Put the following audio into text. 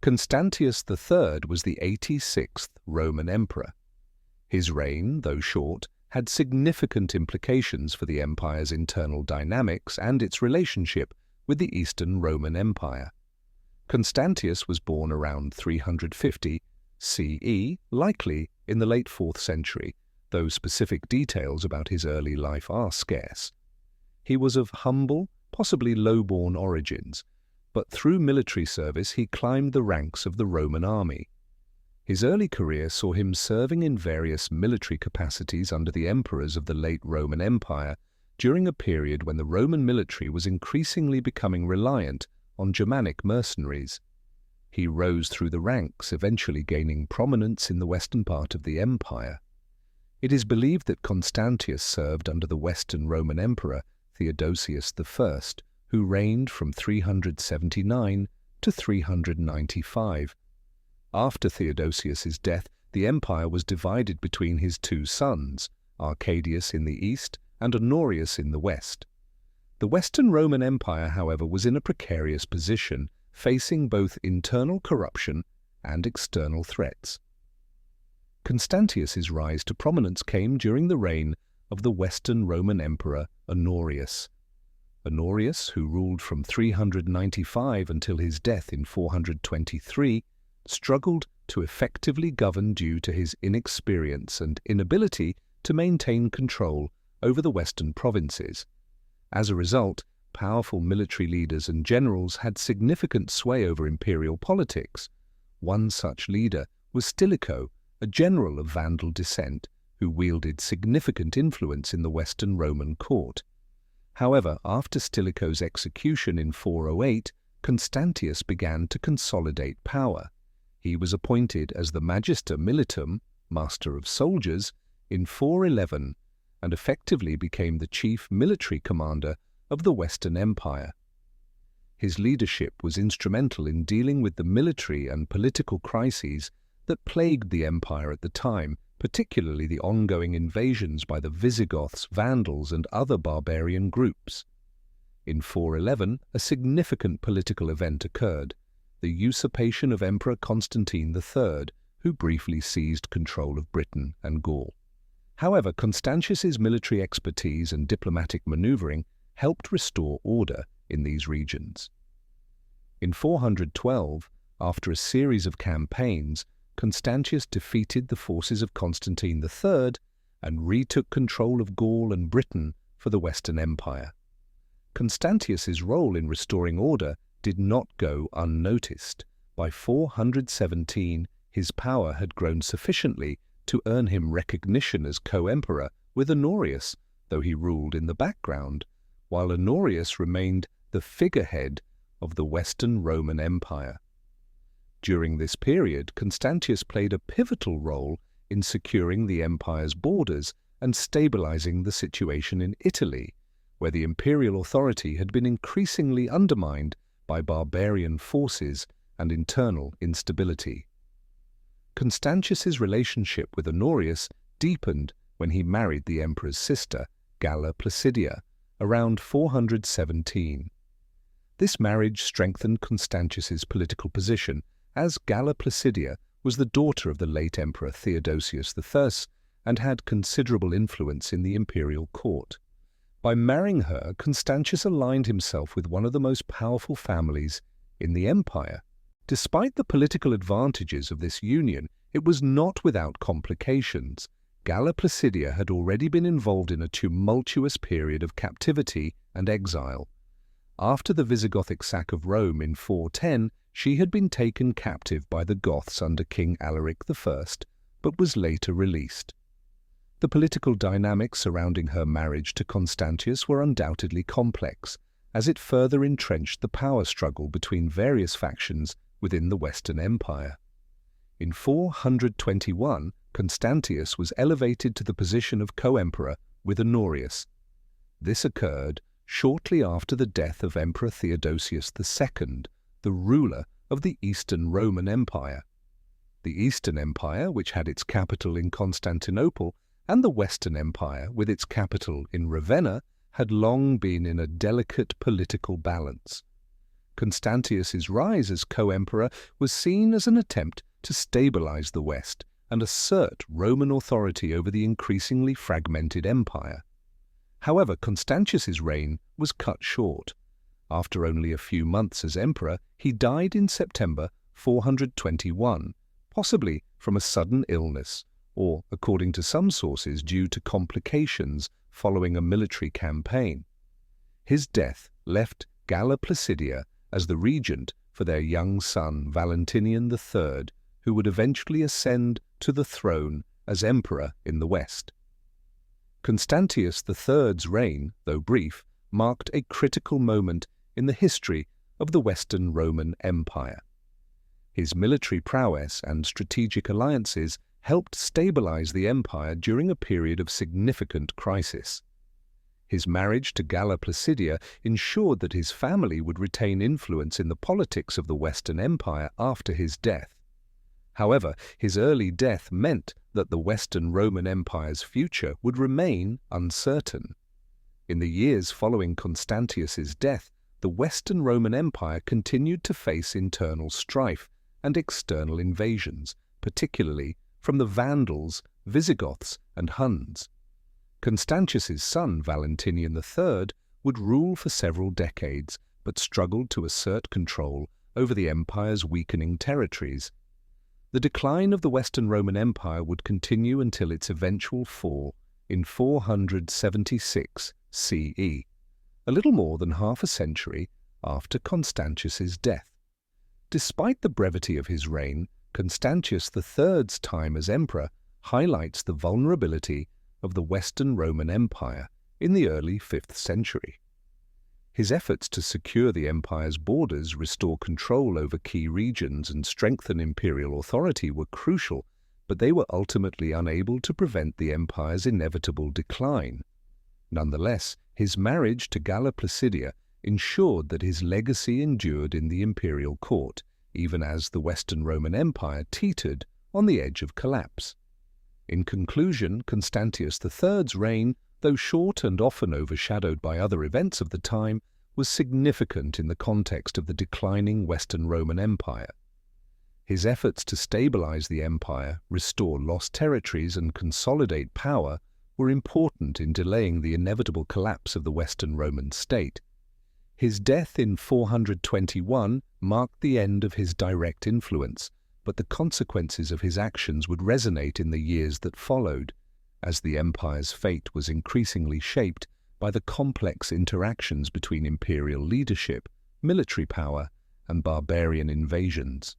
Constantius III was the 86th Roman emperor. His reign, though short, had significant implications for the empire's internal dynamics and its relationship with the Eastern Roman Empire. Constantius was born around 350 CE, likely in the late 4th century, though specific details about his early life are scarce. He was of humble, possibly low-born origins, but through military service he climbed the ranks of the Roman army. His early career saw him serving in various military capacities under the emperors of the late Roman Empire during a period when the Roman military was increasingly becoming reliant on Germanic mercenaries. He rose through the ranks, eventually gaining prominence in the western part of the empire. It is believed that Constantius served under the Western Roman Emperor Theodosius I, who reigned from 379 to 395. After Theodosius's death, the empire was divided between his two sons, Arcadius in the east and Honorius in the west. The Western Roman Empire, however, was in a precarious position, facing both internal corruption and external threats. Constantius's rise to prominence came during the reign of the Western Roman Emperor Honorius. Honorius, who ruled from 395 until his death in 423, struggled to effectively govern due to his inexperience and inability to maintain control over the western provinces. As a result, powerful military leaders and generals had significant sway over imperial politics. One such leader was Stilicho, a general of Vandal descent, who wielded significant influence in the Western Roman court. However, after Stilicho's execution in 408, Constantius began to consolidate power. He was appointed as the Magister Militum, Master of Soldiers, in 411 and effectively became the chief military commander of the Western Empire. His leadership was instrumental in dealing with the military and political crises that plagued the empire at the time, particularly the ongoing invasions by the Visigoths, Vandals, and other barbarian groups. In 411, a significant political event occurred, the usurpation of Emperor Constantine III, who briefly seized control of Britain and Gaul. However, Constantius's military expertise and diplomatic maneuvering helped restore order in these regions. In 412, after a series of campaigns, Constantius defeated the forces of Constantine III and retook control of Gaul and Britain for the Western Empire. Constantius's role in restoring order did not go unnoticed. By 417, his power had grown sufficiently to earn him recognition as co-emperor with Honorius, though he ruled in the background, while Honorius remained the figurehead of the Western Roman Empire. During this period, Constantius played a pivotal role in securing the empire's borders and stabilizing the situation in Italy, where the imperial authority had been increasingly undermined by barbarian forces and internal instability. Constantius's relationship with Honorius deepened when he married the emperor's sister, Galla Placidia, around 417. This marriage strengthened Constantius's political position, as Galla Placidia was the daughter of the late Emperor Theodosius I and had considerable influence in the imperial court. By marrying her, Constantius aligned himself with one of the most powerful families in the empire. Despite the political advantages of this union, it was not without complications. Galla Placidia had already been involved in a tumultuous period of captivity and exile. After the Visigothic sack of Rome in 410, she had been taken captive by the Goths under King Alaric I, but was later released. The political dynamics surrounding her marriage to Constantius were undoubtedly complex, as it further entrenched the power struggle between various factions within the Western Empire. In 421, Constantius was elevated to the position of co-emperor with Honorius. This occurred shortly after the death of Emperor Theodosius II, the ruler of the Eastern Roman Empire. The Eastern Empire, which had its capital in Constantinople, and the Western Empire, with its capital in Ravenna, had long been in a delicate political balance. Constantius's rise as co-emperor was seen as an attempt to stabilize the West and assert Roman authority over the increasingly fragmented empire. However, Constantius's reign was cut short. After only a few months as emperor, he died in September 421, possibly from a sudden illness, or, according to some sources, due to complications following a military campaign. His death left Galla Placidia as the regent for their young son Valentinian III, who would eventually ascend to the throne as emperor in the West. Constantius III's reign, though brief, marked a critical moment in the history of the Western Roman Empire. His military prowess and strategic alliances helped stabilize the empire during a period of significant crisis. His marriage to Galla Placidia ensured that his family would retain influence in the politics of the Western Empire after his death. However, his early death meant that the Western Roman Empire's future would remain uncertain. In the years following Constantius's death, the Western Roman Empire continued to face internal strife and external invasions, particularly from the Vandals, Visigoths, and Huns. Constantius's son, Valentinian III, would rule for several decades, but struggled to assert control over the empire's weakening territories. The decline of the Western Roman Empire would continue until its eventual fall in 476 CE, a little more than half a century after Constantius's death. Despite the brevity of his reign, Constantius III's time as emperor highlights the vulnerability of the Western Roman Empire in the early 5th century. His efforts to secure the empire's borders, restore control over key regions, and strengthen imperial authority were crucial, but they were ultimately unable to prevent the empire's inevitable decline. Nonetheless, his marriage to Galla Placidia ensured that his legacy endured in the imperial court, even as the Western Roman Empire teetered on the edge of collapse. In conclusion, Constantius III's reign, though short and often overshadowed by other events of the time, was significant in the context of the declining Western Roman Empire. His efforts to stabilize the empire, restore lost territories, and consolidate power were important in delaying the inevitable collapse of the Western Roman state. His death in 421 marked the end of his direct influence, but the consequences of his actions would resonate in the years that followed, as the empire's fate was increasingly shaped by the complex interactions between imperial leadership, military power, and barbarian invasions.